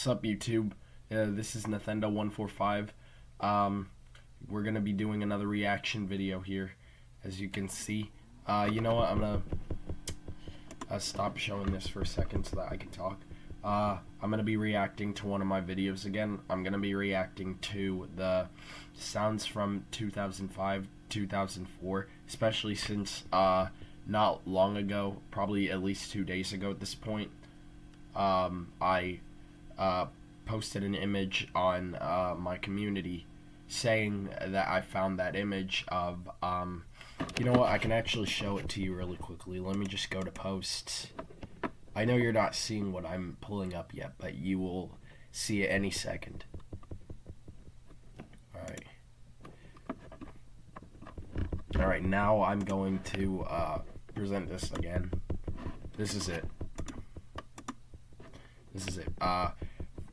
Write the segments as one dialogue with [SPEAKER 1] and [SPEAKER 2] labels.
[SPEAKER 1] What's up, YouTube? This is Nathendo 145. We're gonna be doing another reaction video here, as you can see. You know what? I'm gonna stop showing this for a second so that I can talk. I'm gonna be reacting to one of my videos again. I'm gonna be reacting to the sounds from 2005, 2004, especially since not long ago, probably at least 2 days ago at this point, I posted an image on my community saying that I found that image of, you know what, I can actually show it to you really quickly. Let me just go to posts. I know you're not seeing what I'm pulling up yet, but you will see it any second. Alright, now I'm going to present this again. This is it.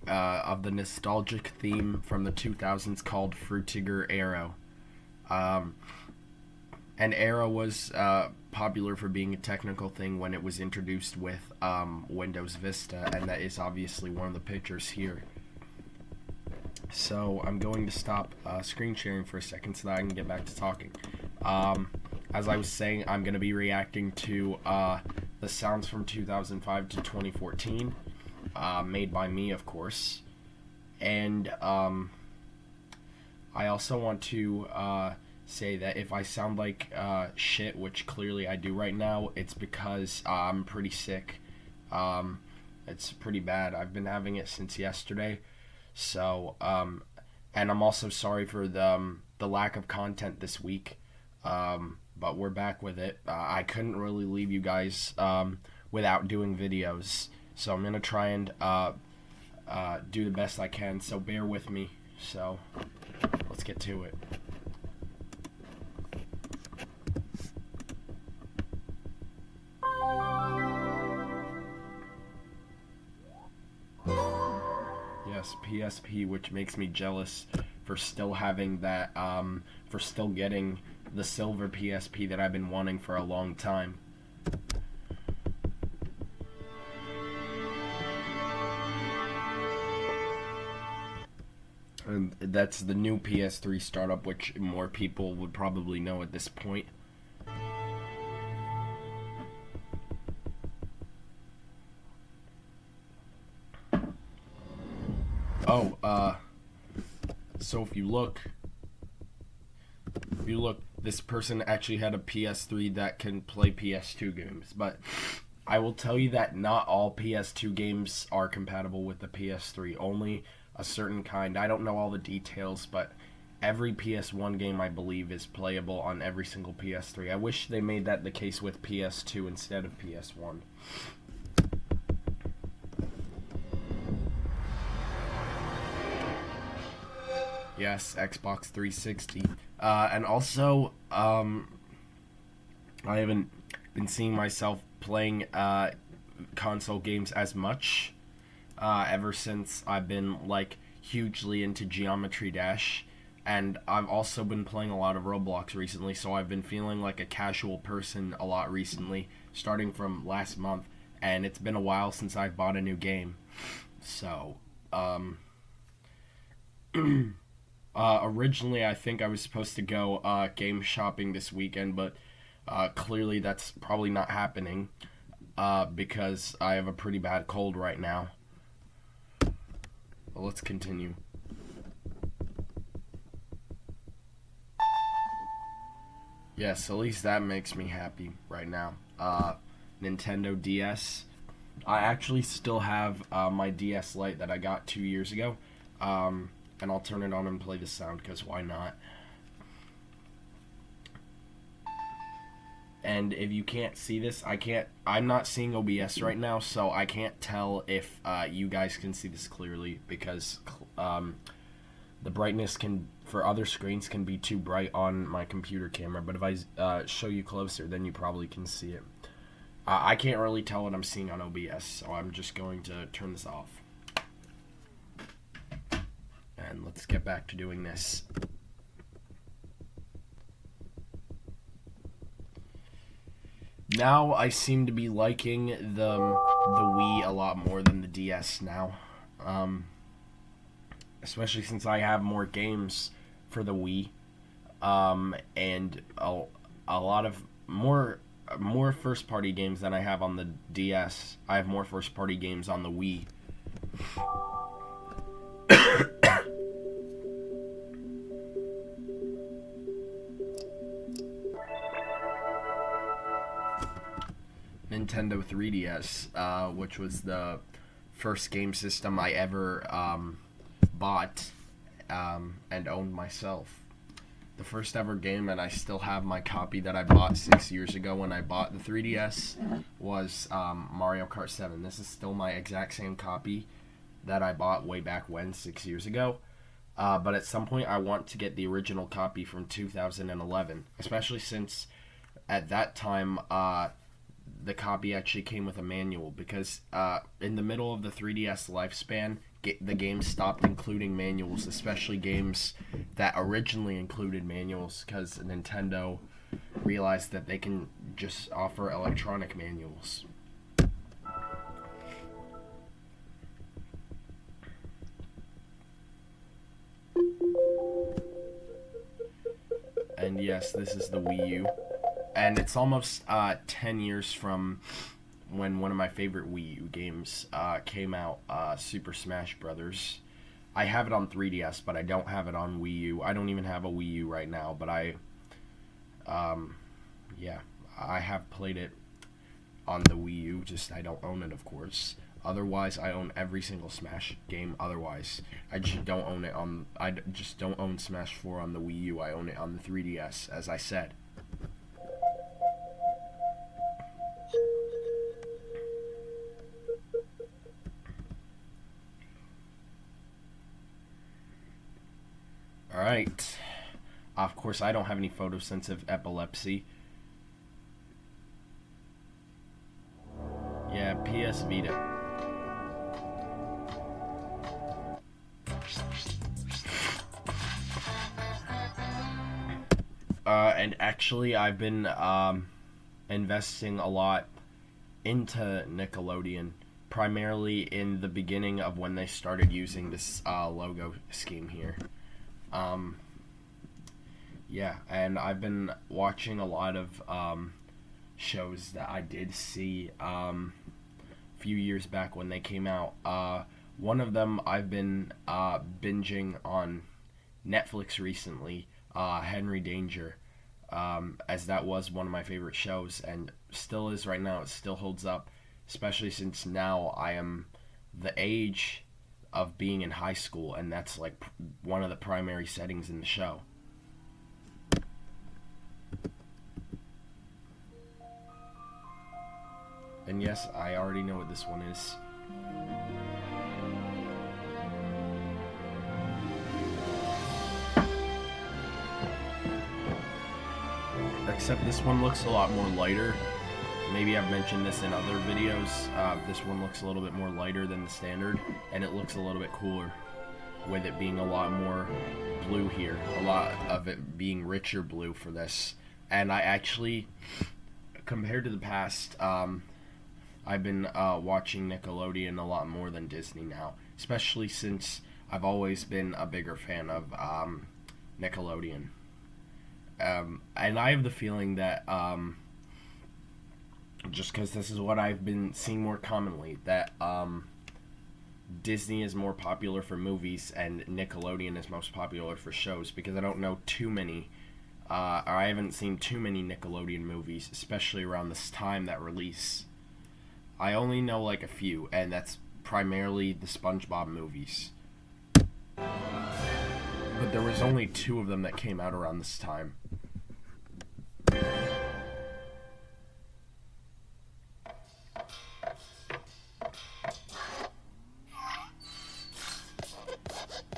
[SPEAKER 1] Of the nostalgic theme from the 2000s called Frutiger Arrow. And Arrow was popular for being a technical thing when it was introduced with Windows Vista, and that is obviously one of the pictures here. So I'm going to stop screen sharing for a second so that I can get back to talking. As I was saying, I'm going to be reacting to the sounds from 2005 to 2014. Made by me, of course. And I also want to say that if I sound like shit, which clearly I do right now, it's because I'm pretty sick. It's pretty bad. I've been having it since yesterday. So, and I'm also sorry for the lack of content this week. But we're back with it. I couldn't really leave you guys without doing videos. So I'm going to try and do the best I can, so bear with me. So let's get to it. Yes, PSP, which makes me jealous for still having that, for still getting the silver PSP that I've been wanting for a long time. And that's the new PS3 startup, which more people would probably know at this point. Oh, so if you look, this person actually had a PS3 that can play PS2 games, but I will tell you that not all PS2 games are compatible with the PS3, only a certain kind. I don't know all the details, but every PS1 game, I believe, is playable on every single PS3. I wish they made that the case with PS2 instead of PS1. Yes, Xbox 360. And also, I haven't been seeing myself playing console games as much ever since I've been like hugely into Geometry Dash, and I've also been playing a lot of Roblox recently, so I've been feeling like a casual person a lot recently, starting from last month, and it's been a while since I've bought a new game. So originally I think I was supposed to go game shopping this weekend, but clearly that's probably not happening because I have a pretty bad cold right now. Well, let's continue. Yes, at least that makes me happy right now. Nintendo DS. I actually still have my DS Lite that I got 2 years ago. And I'll turn it on and play the sound, because why not? And if you can't see this, I'm not seeing OBS right now, so I can't tell if you guys can see this clearly, because the brightness for other screens can be too bright on my computer camera, but if I show you closer, then you probably can see it. I can't really tell what I'm seeing on OBS, so I'm just going to turn this off. And let's get back to doing this. Now I seem to be liking the Wii a lot more than the DS now. especially since I have more games for the Wii, and a lot of more first party games than I have on the DS. I have more first party games on the Wii. Nintendo 3DS, which was the first game system I ever bought and owned myself. The first ever game, and I still have my copy that I bought 6 years ago when I bought the 3DS, was Mario Kart 7. This is still my exact same copy that I bought way back when, 6 years ago. But at some point I want to get the original copy from 2011, especially since at that time the copy actually came with a manual, because in the middle of the 3DS lifespan, the game stopped including manuals, especially games that originally included manuals, because Nintendo realized that they can just offer electronic manuals. And yes, this is the Wii U. And it's almost 10 years from when one of my favorite Wii U games came out, Super Smash Brothers. I have it on 3DS, but I don't have it on Wii U. I don't even have a Wii U right now, but I have played it on the Wii U, just I don't own it, of course. Otherwise, I own every single Smash game. Otherwise, I just don't own it on. I just don't own Smash 4 on the Wii U. I own it on the 3DS, as I said. Alright. Of course, I don't have any photosensitive epilepsy. Yeah, PS Vita. And actually, I've been investing a lot into Nickelodeon, primarily in the beginning of when they started using this logo scheme here. Yeah, and I've been watching a lot of shows that I did see a few years back when they came out. One of them I've been binging on Netflix recently, Henry Danger, as that was one of my favorite shows and still is right now. It still holds up, especially since now I am the age of being in high school, and that's like one of the primary settings in the show. And yes, I already know what this one is. Except this one looks a lot more lighter. Maybe I've mentioned this in other videos. This one looks a little bit more lighter than the standard, and it looks a little bit cooler, with it being a lot more blue here. A lot of it being richer blue for this. And I actually, compared to the past, I've been watching Nickelodeon a lot more than Disney now, especially since I've always been a bigger fan of Nickelodeon. And I have the feeling that, just because this is what I've been seeing more commonly, that Disney is more popular for movies and Nickelodeon is most popular for shows, because I don't know too many, or I haven't seen too many Nickelodeon movies, especially around this time that release. I only know like a few, and that's primarily the SpongeBob movies. But there was only 2 of them that came out around this time.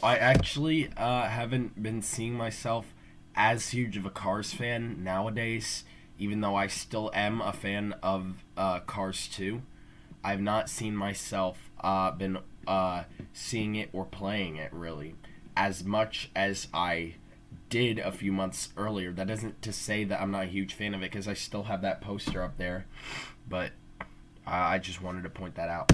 [SPEAKER 1] I actually haven't been seeing myself as huge of a Cars fan nowadays, even though I still am a fan of Cars 2. I've not seen myself been seeing it or playing it really as much as I did a few months earlier. That isn't to say that I'm not a huge fan of it, because I still have that poster up there, but I just wanted to point that out.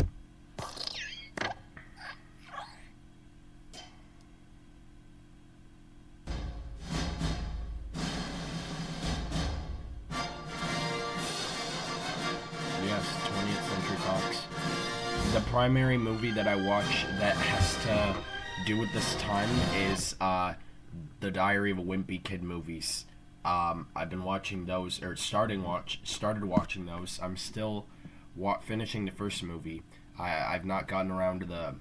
[SPEAKER 1] primary movie that I watch that has to do with this time is the Diary of a Wimpy Kid movies. I've been watching those, or started watching those. I'm still finishing the first movie. I've not gotten around to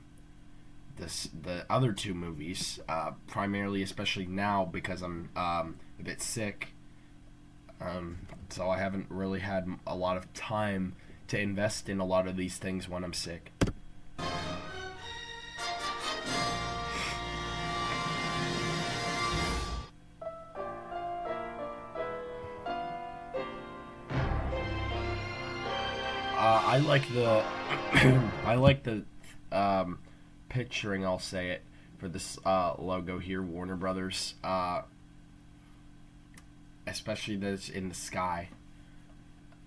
[SPEAKER 1] the other two movies, primarily, especially now because I'm a bit sick. So I haven't really had a lot of time to invest in a lot of these things when I'm sick. I like the I like the picturing, I'll say it, for this logo here, Warner Brothers, especially that's in the sky.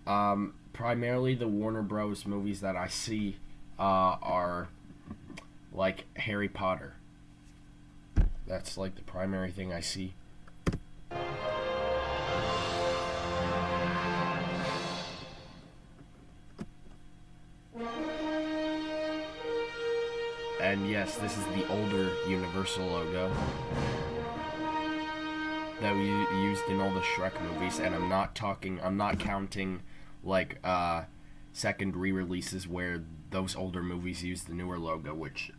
[SPEAKER 1] Primarily the Warner Bros. Movies that I see are like Harry Potter. That's like the primary thing I see. And yes, this is the older Universal logo that we used in all the Shrek movies, and I'm not counting like second re-releases where those older movies use the newer logo, which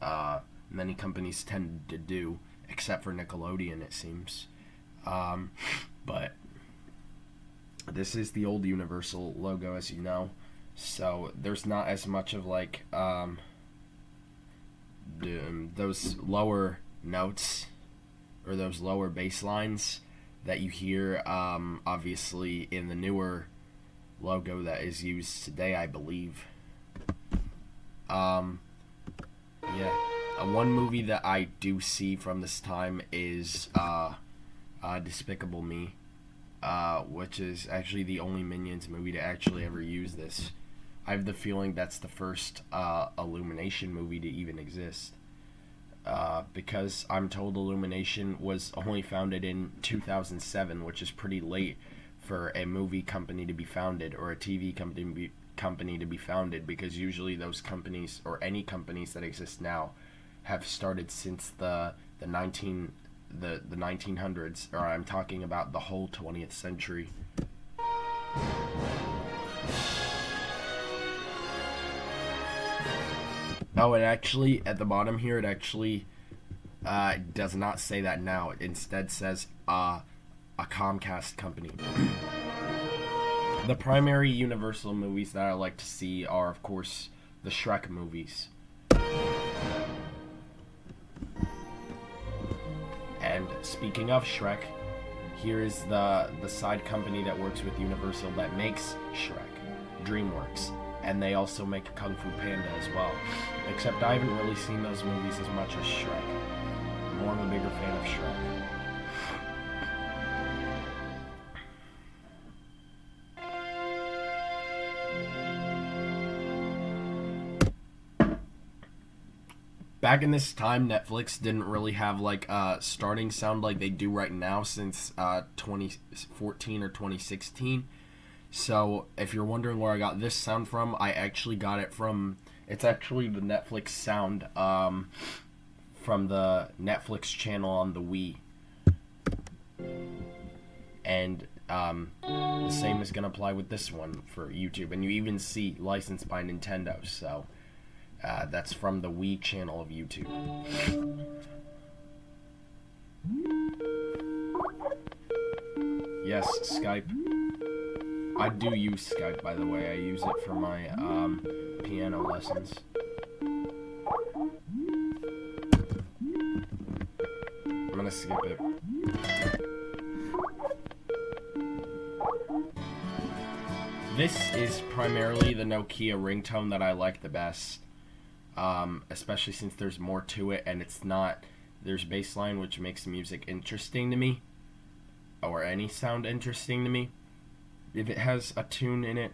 [SPEAKER 1] many companies tend to do, except for Nickelodeon, it seems. But this is the old Universal logo, as you know, so there's not as much of like those lower notes or those lower bass lines that you hear obviously in the newer logo that is used today, I believe. One movie that I do see from this time is Despicable Me, which is actually the only Minions movie to actually ever use this. I have the feeling that's the first Illumination movie to even exist. Because I'm told Illumination was only founded in 2007, which is pretty late for a movie company to be founded or a TV company to be founded, because usually those companies, or any companies that exist now, have started since the 1900s, or I'm talking about the whole 20th century. Oh, it actually, at the bottom here, it actually does not say that now. It instead says a Comcast company. The primary Universal movies that I like to see are, of course, the Shrek movies. And speaking of Shrek, here is the side company that works with Universal that makes Shrek, DreamWorks. And they also make Kung Fu Panda as well. Except I haven't really seen those movies as much as Shrek. I'm more of a bigger fan of Shrek. Back in this time, Netflix didn't really have like starting sound like they do right now since 2014 or 2016. So, if you're wondering where I got this sound from, I actually got it from, it's actually the Netflix sound from the Netflix channel on the Wii. And the same is going to apply with this one for YouTube. And you even see licensed by Nintendo, so that's from the Wii channel of YouTube. Yes, Skype. I do use Skype, by the way. I use it for my piano lessons. I'm gonna skip it. This is primarily the Nokia ringtone that I like the best, especially since there's more to it and it's not, there's bass line, which makes the music interesting to me, or any sound interesting to me. If it has a tune in it,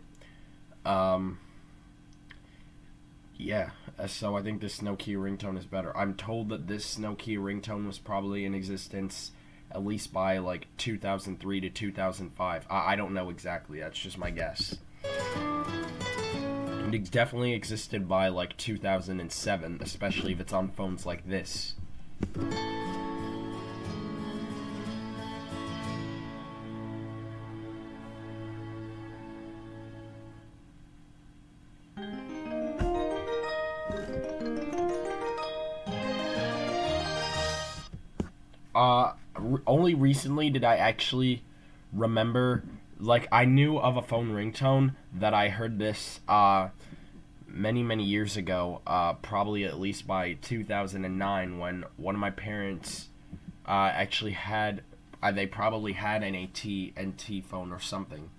[SPEAKER 1] yeah, so I think this Nokia ringtone is better. I'm told that this Nokia ringtone was probably in existence at least by like 2003 to 2005. I don't know exactly, that's just my guess. It definitely existed by like 2007, especially if it's on phones like this. Only recently did I actually remember, like, I knew of a phone ringtone that I heard this, many years ago, probably at least by 2009, when one of my parents, actually had, they probably had an AT&T phone or something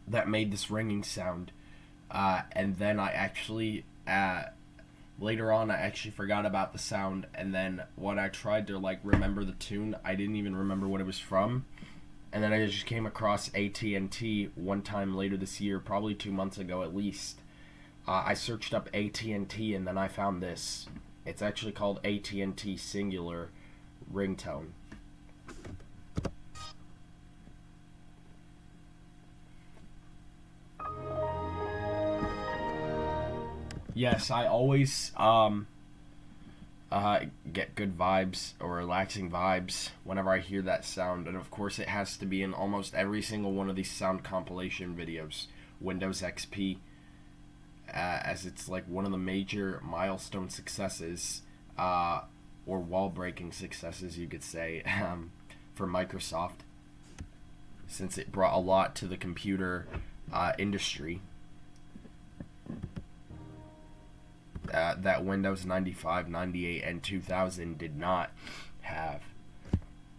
[SPEAKER 1] that made this ringing sound, and then I actually, later on I actually forgot about the sound, and then when I tried to like remember the tune, I didn't even remember what it was from. And then I just came across AT&T one time later this year, probably 2 months ago at least. I searched up AT&T and then I found this. It's actually called AT&T Singular Ringtone. Yes, I always get good vibes or relaxing vibes whenever I hear that sound, and of course it has to be in almost every single one of these sound compilation videos. Windows XP, as it's like one of the major milestone successes, or wall-breaking successes, you could say, for Microsoft, since it brought a lot to the computer industry. That Windows 95, 98, and 2000 did not have.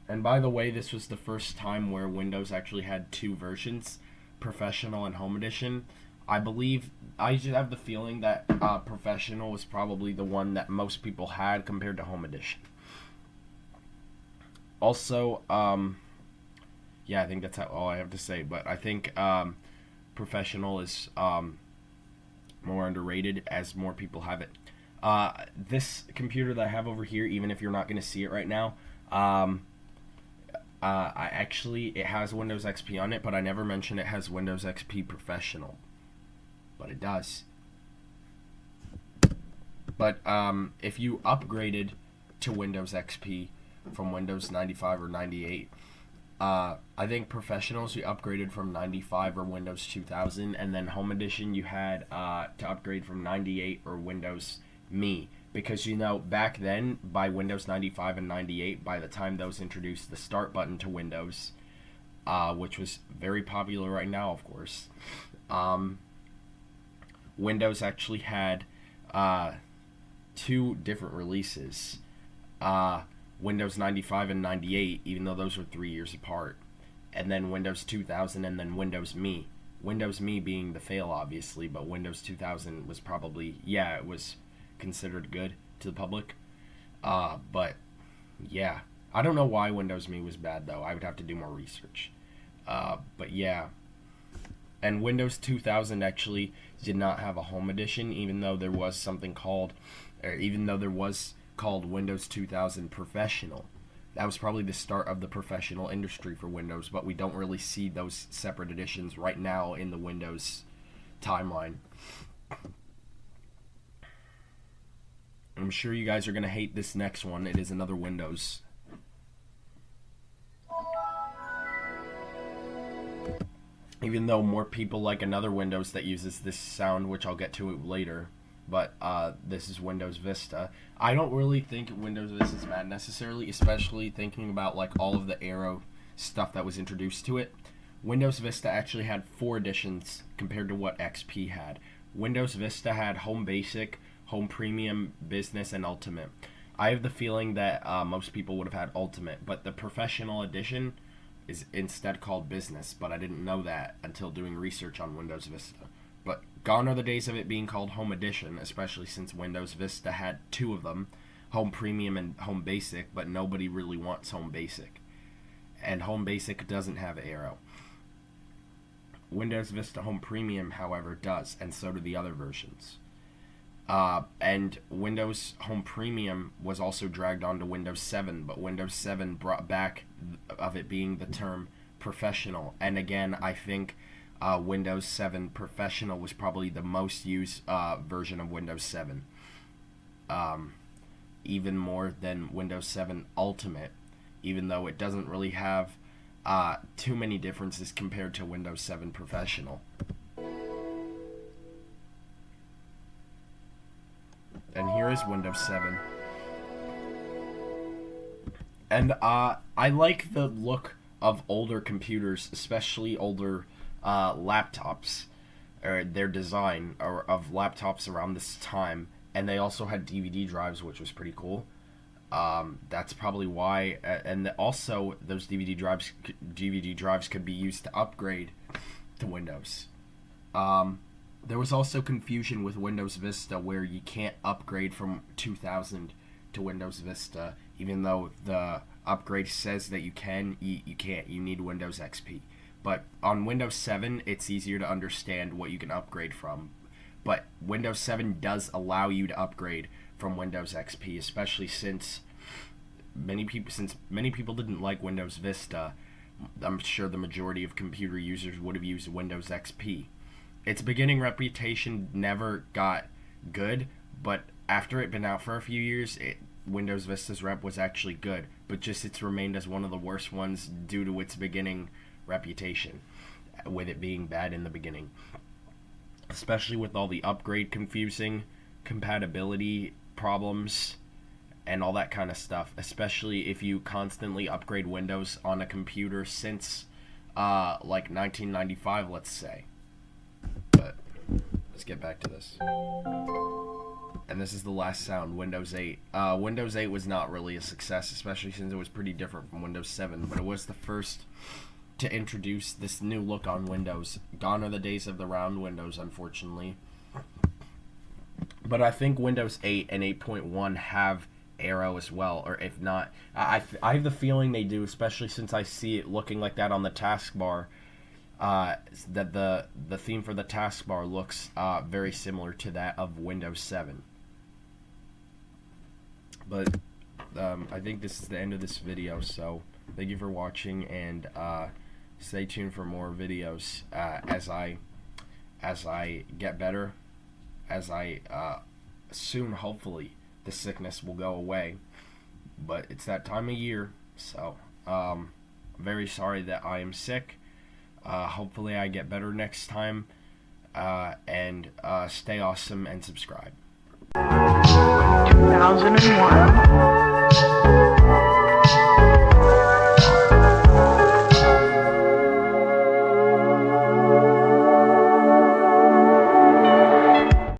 [SPEAKER 1] And by the way, this was the first time where Windows actually had two versions, Professional and Home Edition. I believe, I just have the feeling that Professional was probably the one that most people had compared to Home Edition. Also, yeah, I think that's all I have to say, but I think Professional is more underrated as more people have it. This computer that I have over here, even if you're not going to see it right now, it has Windows XP on it, but I never mentioned it has Windows XP Professional, but it does. But if you upgraded to Windows XP from Windows 95 or 98, I think Professionals you upgraded from 95 or Windows 2000, and then Home Edition you had to upgrade from 98 or Windows Me. Because, you know, back then, by Windows 95 and 98, by the time those introduced the Start button to Windows, which was very popular right now, of course, Windows actually had two different releases. Windows 95 and 98, even though those were 3 years apart. And then Windows 2000 and then Windows Me. Windows Me being the fail, obviously, but Windows 2000 was probably, yeah, it was considered good to the public. But, yeah. I don't know why Windows Me was bad, though. I would have to do more research. But, yeah. And Windows 2000 actually did not have a Home Edition, even though there was something called, called Windows 2000 Professional. That was probably the start of the professional industry for Windows, but we don't really see those separate editions right now in the Windows timeline. I'm sure you guys are going to hate this next one. It is another Windows. Even though more people like another Windows that uses this sound, which I'll get to later. But this is Windows Vista. I don't really think Windows Vista is bad necessarily, especially thinking about like all of the Aero stuff that was introduced to it. Windows Vista actually had 4 editions compared to what XP had. Windows Vista had Home Basic, Home Premium, Business, and Ultimate. I have the feeling that most people would have had Ultimate, but the Professional Edition is instead called Business, but I didn't know that until doing research on Windows Vista. But gone are the days of it being called Home Edition, especially since Windows Vista had 2 of them, Home Premium and Home Basic, but nobody really wants Home Basic. And Home Basic doesn't have Aero. Windows Vista Home Premium, however, does, and so do the other versions. And Windows Home Premium was also dragged onto Windows 7, but Windows 7 brought back of it being the term Professional. And again, I think Windows 7 Professional was probably the most used version of Windows 7. Even more than Windows 7 Ultimate, even though it doesn't really have too many differences compared to Windows 7 Professional. And here is Windows 7. And I like the look of older computers, especially older laptops, or their design of laptops around this time. And they also had DVD drives, which was pretty cool. That's probably why, and also those DVD drives could be used to upgrade to Windows. There was also confusion with Windows Vista, where you can't upgrade from 2000 to Windows Vista, even though the upgrade says that you can. You can't. You need Windows XP. But on Windows 7, it's easier to understand what you can upgrade from. But Windows 7 does allow you to upgrade from Windows XP, especially since many people didn't like Windows Vista. I'm sure the majority of computer users would have used Windows XP. Its beginning reputation never got good, but after it been out for a few years, Windows Vista's rep was actually good, but just it's remained as one of the worst ones due to its beginning reputation, with it being bad in the beginning. Especially with all the upgrade confusing, compatibility problems, and all that kind of stuff. Especially if you constantly upgrade Windows on a computer since like 1995, let's say. But let's get back to this. And this is the last sound, Windows 8. Windows 8 was not really a success, especially since it was pretty different from Windows 7, but it was the first to introduce this new look on Windows. Gone are the days of the round windows, unfortunately. But I think Windows 8 and 8.1 have arrow as well, or if not, I have the feeling they do, especially since I see it looking like that on the taskbar. That the theme for the taskbar looks very similar to that of Windows 7. But I think this is the end of this video, so thank you for watching, and stay tuned for more videos as I get better, as I soon, hopefully, the sickness will go away. But it's that time of year, so I'm very sorry that I am sick. Hopefully I get better next time, and stay awesome and subscribe.
[SPEAKER 2] 2001